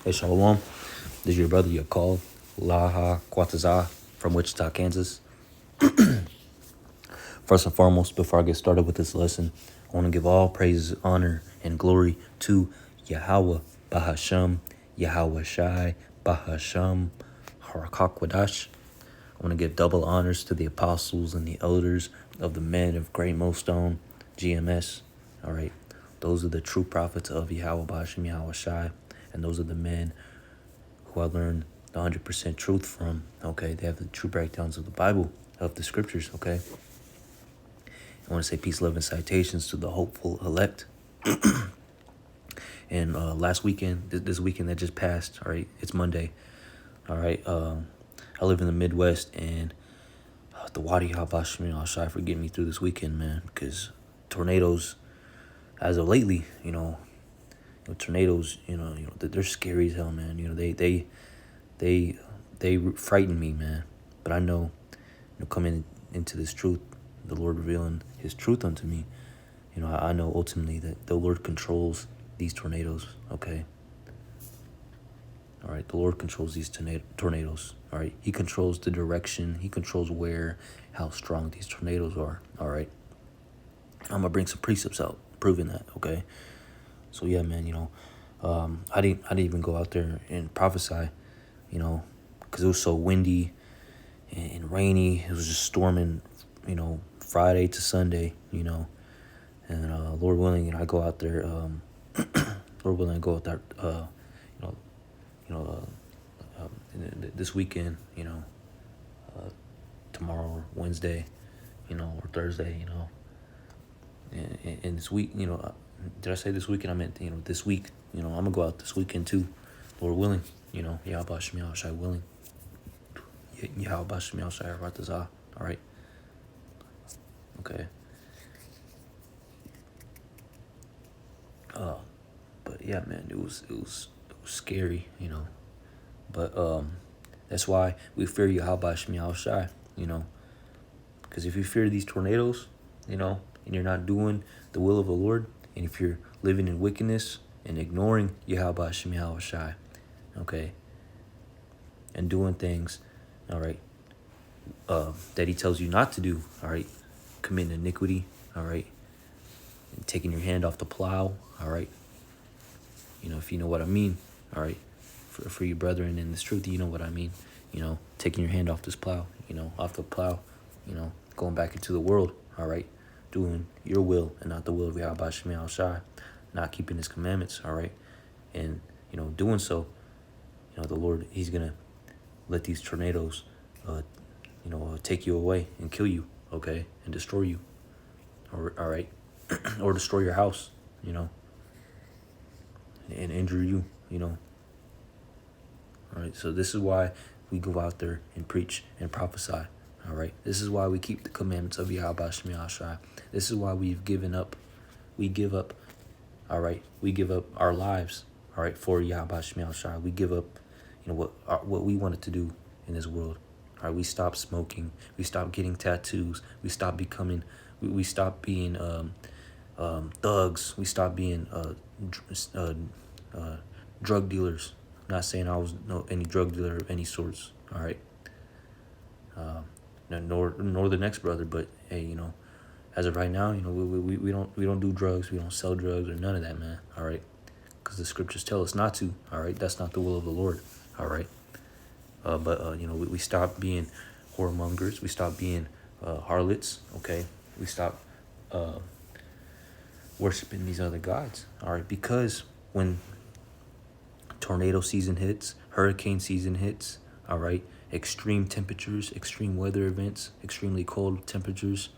Hey, Shalom. This is your brother Yakal Laha Kwataza from Wichita, Kansas. First and foremost, before I get started with this lesson, I want to give all praises, honor, and glory to Yahweh, Bahasham, Yahweh Shai, Bahasham, Harakakwadash. I want to give double honors to the apostles and the elders of the men of Great Millstone, GMS. All right. Those are the true prophets of Yahweh, Bahasham, Yahweh Shai. And those are the men who I learned the 100% truth from. Okay. They have the true breakdowns of the Bible, of the scriptures. Okay. I want to say peace, love, and citations to the hopeful elect. And last weekend, this weekend that just passed, all right, it's Monday, all right, I live in the Midwest, and the Wadi Habashmi Al-Shai for getting me through this weekend, man, because tornadoes, as of lately, tornadoes, they're scary as hell, man. They frighten me, man. But I know, coming into this truth, the Lord revealing His truth unto me, I know ultimately that the Lord controls these tornadoes. Okay. All right, the Lord controls these tornadoes. All right, He controls the direction. He controls where, how strong these tornadoes are. All right, I'm gonna bring some precepts out proving that. Okay, so yeah, man, I didn't even go out there and prophesy, because it was so windy and rainy. It was just storming, Friday to Sunday, and Lord willing, I go out there. Lord willing, I go out there. This weekend, tomorrow or Wednesday, or Thursday, and this week, did I say this weekend? I meant, this week, I'm gonna go out this weekend too, Lord willing, Yahweh Shemi Shai willing, Yahweh Shemi Shai Ratazah, all right, okay, but yeah, man, it was scary, but that's why we fear Yahweh Shemi Shai, because if you fear these tornadoes, and you're not doing the will of the Lord, and if you're living in wickedness and ignoring Yahweh Shemi Shai, okay, and doing things, all right, that He tells you not to do, all right, committing iniquity, all right, and taking your hand off the plow, all right, if you know what I mean, all right, for you brethren in this truth, you know what I mean, taking your hand off this plow, off the plow, going back into the world, all right, doing your will and not the will of Yahweh Shemi Shai, not keeping His commandments, all right, and, doing so, the Lord, He's going to let these tornadoes, take you away and kill you, okay, and destroy you, all right, or destroy your house, and injure you, all right, so this is why we go out there and preach and prophesy, all right, this is why we keep the commandments of Yahweh Shemi Shai, this is why we give up, all right, we give up our lives, all right, for Yahweh Shemi Shai, we give up, what we wanted to do in this world, all right, we stop smoking, we stop getting tattoos, we stop becoming, we stop being thugs, we stop being drug dealers. Not saying I was any drug dealer of any sorts, all right, nor the next brother, but hey, as of right now, we don't do drugs, we don't sell drugs or none of that, man, all right, because the scriptures tell us not to, all right, that's not the will of the Lord, all right, but we stop being whoremongers, we stop being harlots, okay, we stop worshiping these other gods, all right, because when tornado season hits, hurricane season hits, all right, extreme temperatures, extreme weather events, extremely cold temperatures,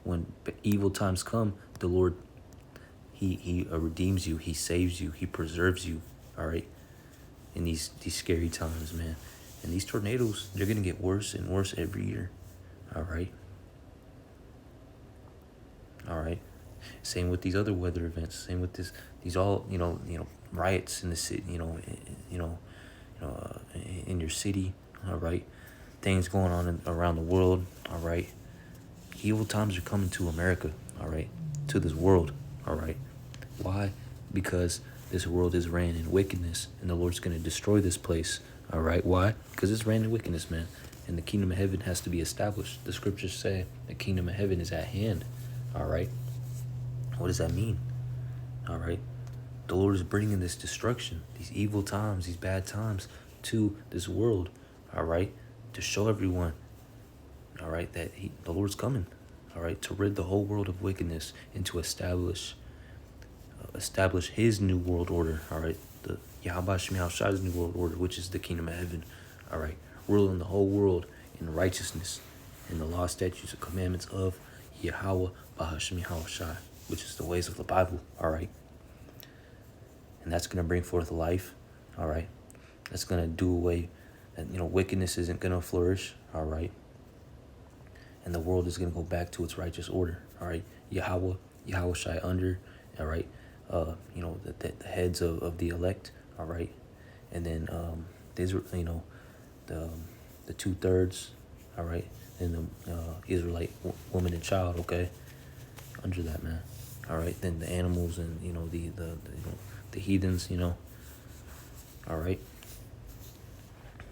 when evil times come, the Lord, he redeems you, He saves you, He preserves you, all right, in these scary times, man. And these tornadoes, they're gonna get worse and worse every year, all right, all right. Same with these other weather events. Same with these all riots in the city. In your city. All right, things going on around the world. All right, evil times are coming to America. All right, to this world. All right, why? Because this world is ran in wickedness, and the Lord's going to destroy this place. All right, why? Because it's ran in wickedness, man. And the kingdom of heaven has to be established. The scriptures say the kingdom of heaven is at hand. All right. What does that mean? All right. The Lord is bringing this destruction, these evil times, these bad times to this world. All right. To show everyone, all right, that the Lord's coming. All right. To rid the whole world of wickedness and to establish his new world order. All right. The Yahweh Shemi Shai's new world order, which is the kingdom of heaven. All right. Ruling the whole world in righteousness and the law, statutes, and commandments of Yahweh Bahashemi Shai, which is the ways of the Bible. All right. And that's going to bring forth life. All right. That's going to do away, and wickedness isn't going to flourish. All right. And the world is going to go back to its righteous order. All right. Yahweh Shai under. All right. The heads of the elect. All right. And then these are, the 2/3. All right. And the Israelite woman and child. Okay. Under that, man. All right. Then the animals and the heathens. All right.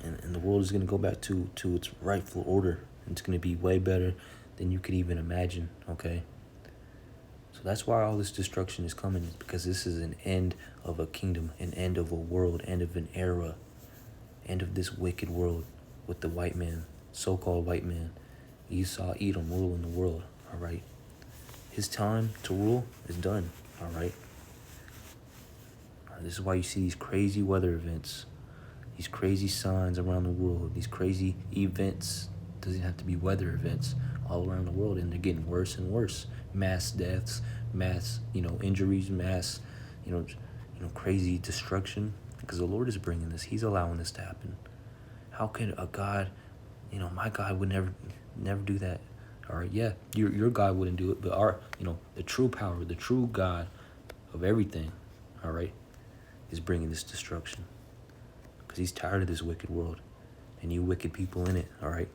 And the world is going to go back to its rightful order. It's going to be way better than you could even imagine. Okay. So that's why all this destruction is coming, because this is an end of a kingdom, an end of a world, end of an era, end of this wicked world with the white man, so-called white man, Esau, Edom, ruling the world. All right. His time to rule is done. All right. This is why you see these crazy weather events, these crazy signs around the world, these crazy events. Doesn't have to be weather events all around the world, and they're getting worse and worse. Mass deaths, mass injuries, mass crazy destruction, because the Lord is bringing this. He's allowing this to happen. How can a God, my God would never do that? All right, yeah, your God wouldn't do it, but our the true power, the true God of everything, all right, is bringing this destruction, because he's tired of this wicked world and you wicked people in it. All right.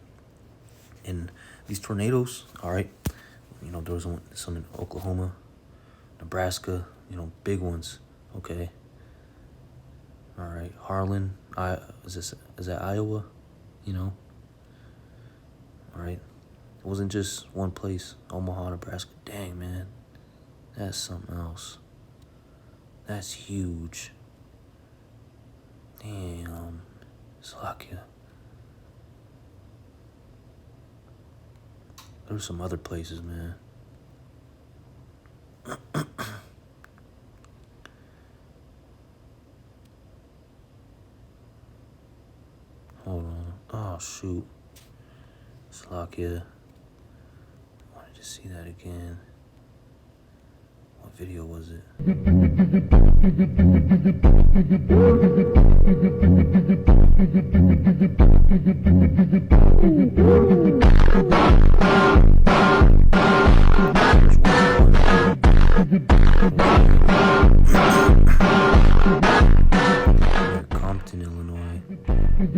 And these tornadoes, all right, there was some in Oklahoma, Nebraska, big ones. Okay. All right. Harlan, is that Iowa? All right. It wasn't just one place. Omaha, Nebraska. Dang, man. That's something else. That's huge. Damn. Slovakia. There's some other places, man. Hold on. Oh, shoot. Slovakia. I wanted to see that again. What video was it? Compton, Illinois. Okay.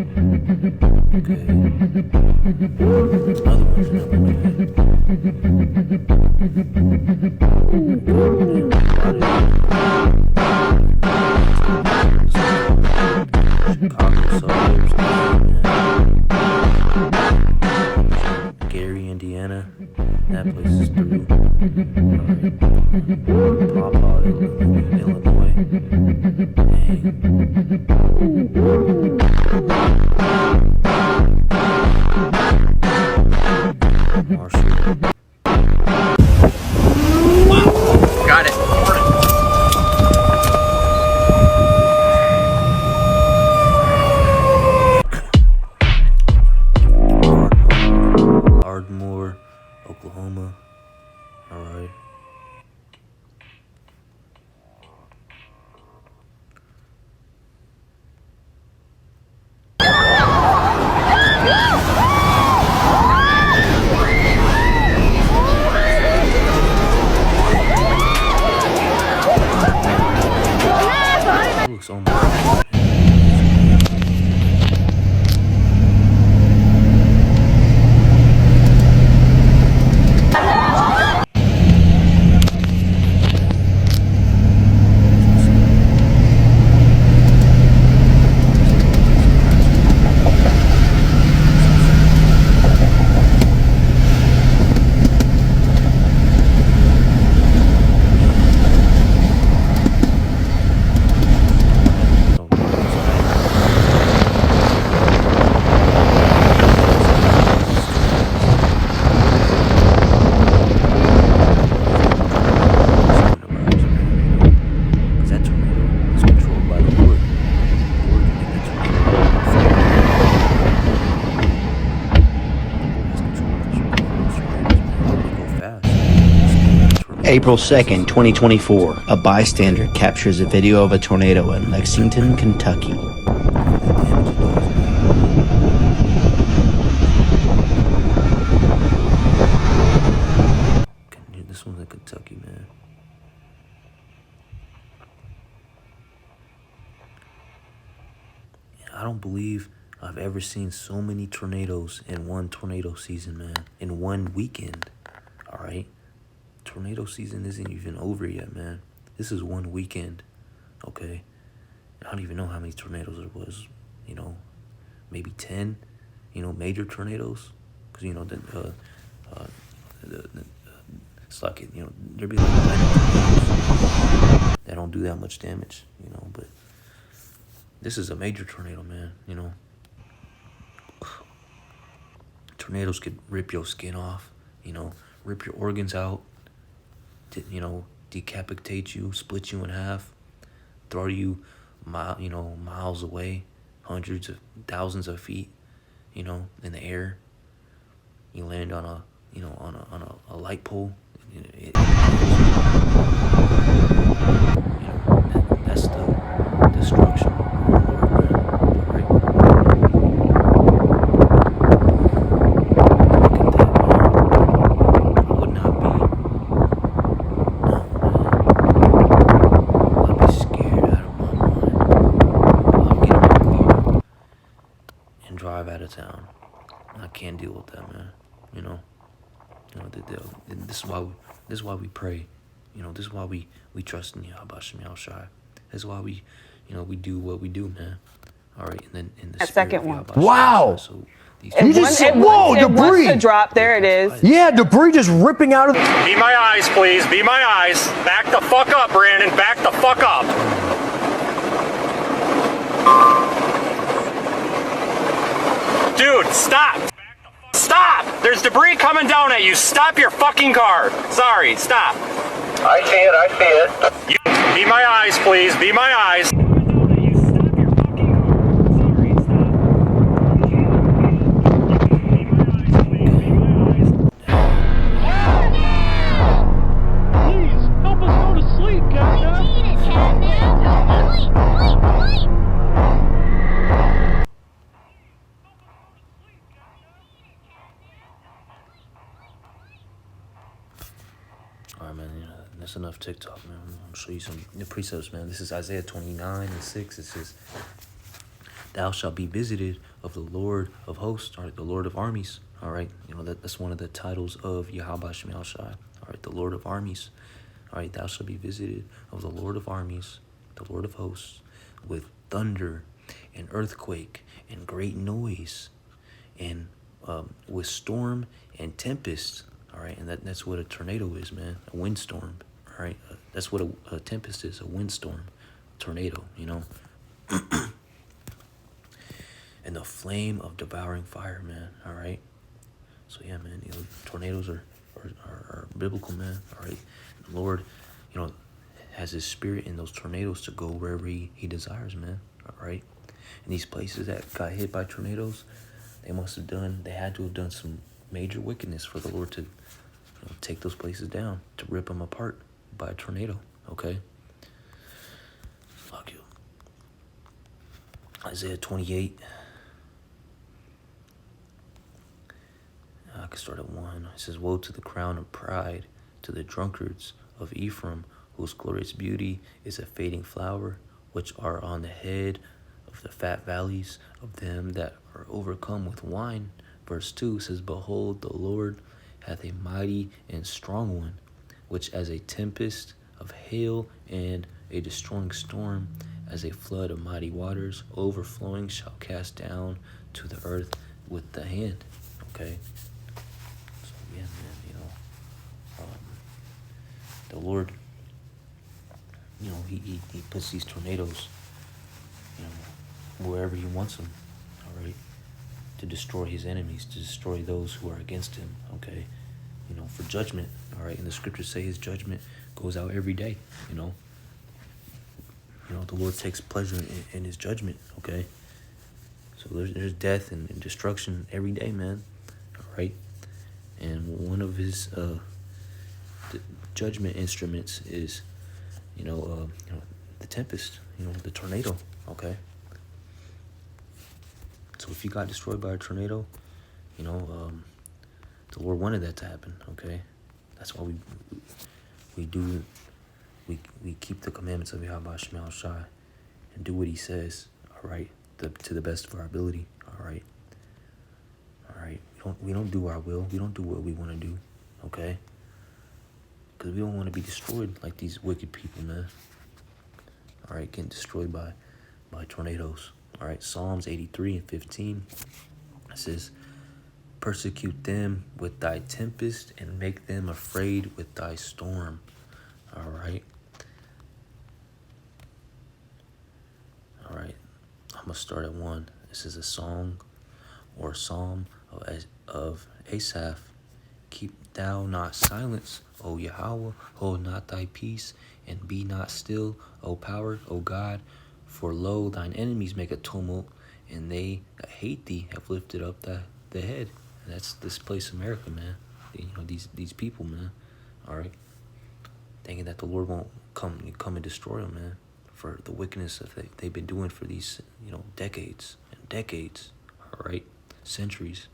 Another one's Chicago suburbs. Gary, Indiana. That place is through. Papa, Illinois. Dang. Marshall. Wow. Got it. Ardmore, Oklahoma. April 2nd, 2024, a bystander captures a video of a tornado in Lexington, Kentucky. This one's in Kentucky, man. I don't believe I've ever seen so many tornadoes in one tornado season, man. In one weekend, all right? Tornado season isn't even over yet, man. This is one weekend, okay? I don't even know how many tornadoes there was, you know, maybe 10, you know, major tornadoes. Because, you know, it's like, you know, there'd be like tornadoes that don't do that much damage, you know, but this is a major tornado, man, you know. Tornadoes could rip your skin off, you know, rip your organs out, you know, decapitate you, split you in half, throw you, miles away, hundreds of thousands of feet, you know, in the air. You land on a, you know, on a light pole. That's the destruction of the Lord, man. Right? Look at that, man. I would not be, no, man. I'd be scared out of my mind. I'll get in my car and drive out of town. I can't deal with that, man. You know, this is why we pray. You know, this is why we trust in Yahweh Shem Yahushai. This is why we do what we do, man. All right, and then in the second one. Wow. So You just said, whoa, It wants debris. to drop. There it is. Yeah, debris just ripping out of the... Be my eyes, please. Be my eyes. Back the fuck up, Brandon. Back the fuck up. Dude, stop. Stop. There's debris coming down at you. Stop your fucking car. Sorry, stop. I see it, Be my eyes, please. Be my eyes. Alright, man, you know, that's enough TikTok, man. I'm gonna show you some precepts, man. This is Isaiah 29:6. It says, "Thou shalt be visited of the Lord of hosts," all right, the Lord of armies. All right, you know, that's one of the titles of Yahweh Shem Yahushai. All right, the Lord of armies. All right, thou shalt be visited of the Lord of armies, the Lord of hosts, with thunder and earthquake and great noise, and with storm and tempest. All right, and that's what a tornado is, man. A windstorm. All right, that's what a tempest is. A windstorm, tornado. You know, and the flame of devouring fire, man. All right. So yeah, man. You know, tornadoes are biblical, man. All right. The Lord, you know, has His Spirit in those tornadoes to go wherever He desires, man. All right. And these places that got hit by tornadoes, they had to have done some major wickedness for the Lord to, you know, take those places down, to rip them apart by a tornado. Okay. Fuck you. Isaiah 28. I can start at 1. It says, "Woe to the crown of pride, to the drunkards of Ephraim, whose glorious beauty is a fading flower, which are on the head of the fat valleys of them that are overcome with wine." Verse 2 says, "Behold, the Lord hath a mighty and strong one, which as a tempest of hail and a destroying storm, as a flood of mighty waters, overflowing, shall cast down to the earth with the hand." Okay? So, yeah, man, you know, the Lord, you know, he puts these tornadoes, you know, wherever He wants them, all right? To destroy His enemies, to destroy those who are against Him, okay? You know, for judgment, all right? And the scriptures say His judgment goes out every day, you know? You know, the Lord takes pleasure in His judgment, okay? So there's death and destruction every day, man, all right? And one of His judgment instruments is, the tempest, the tornado. Okay. So if you got destroyed by a tornado, the Lord wanted that to happen. Okay. That's why we keep the commandments of Yahweh Shema Shai and do what He says. All right, to the best of our ability. All right. We don't do our will. We don't do what we want to do. Okay. Because we don't want to be destroyed like these wicked people, man. All right, getting destroyed by tornadoes. All right, Psalms 83:15. It says, persecute them with thy tempest and make them afraid with thy storm. All right. I'm going to start at 1. This is a song or psalm of Asaph. Keep thou not silence, O Yahweh, hold not thy peace, and be not still, O power, O God. For lo, thine enemies make a tumult, and they that hate thee have lifted up the head. And that's this place, America, man. These people, man. All right. Thinking that the Lord won't come and destroy them, man, for the wickedness that they've been doing for these, decades and decades. All right. Centuries.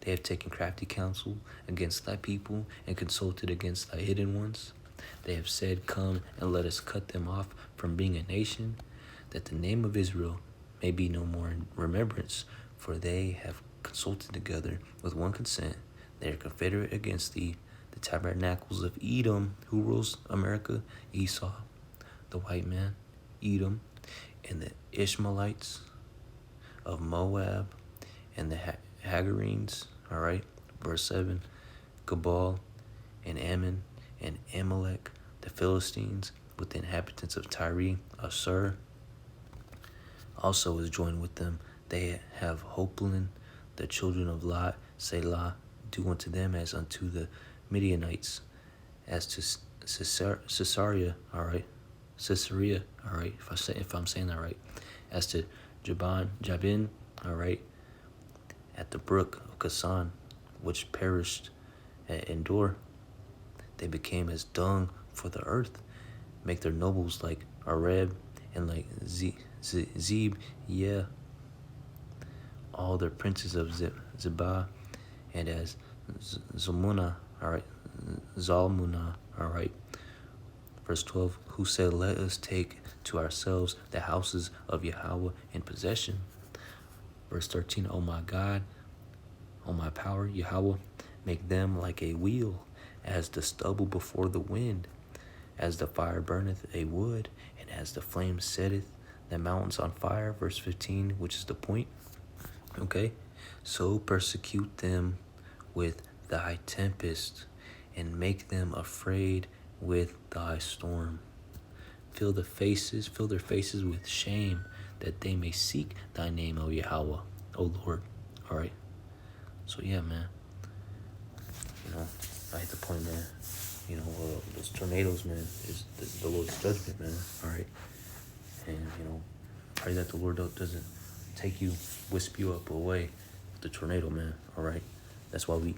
They have taken crafty counsel against thy people and consulted against thy hidden ones. They have said, come and let us cut them off from being a nation, that the name of Israel may be no more in remembrance, for they have consulted together with one consent. They are confederate against thee, the tabernacles of Edom. Who rules America? Esau, the white man, Edom, and the Ishmaelites of Moab, and the Hagarenes. All right, verse 7, Gabal and Ammon and Amalek, the Philistines, with the inhabitants of Tyre, Assur, also is joined with them. They have Hopelin, the children of Lot, Selah, do unto them as unto the Midianites, as to Caesarea, all right, if I'm saying that right, as to Jabin, all right, at the brook of Kasan, which perished at Endor. They became as dung for the earth, make their nobles like Arab and like Zeb, yeah, all their princes of Zebah, and as Zalmunna, all right, Zalmunna, all right. Verse 12, who said, let us take to ourselves the houses of Yahweh in possession. Verse 13, O my God, O my power, Yahweh, make them like a wheel, as the stubble before the wind, as the fire burneth a wood, and as the flame setteth the mountains on fire. Verse 15, which is the point. Okay, so persecute them with thy tempest, and make them afraid with thy storm. Fill their faces with shame, that they may seek thy name, O Yahweh, O Lord. All right. So yeah, man. I hit the point, man. Those tornadoes, man, is the Lord's judgment, man. All right. And pray that the Lord doesn't take you, wisp you up away with the tornado, man. All right. That's why we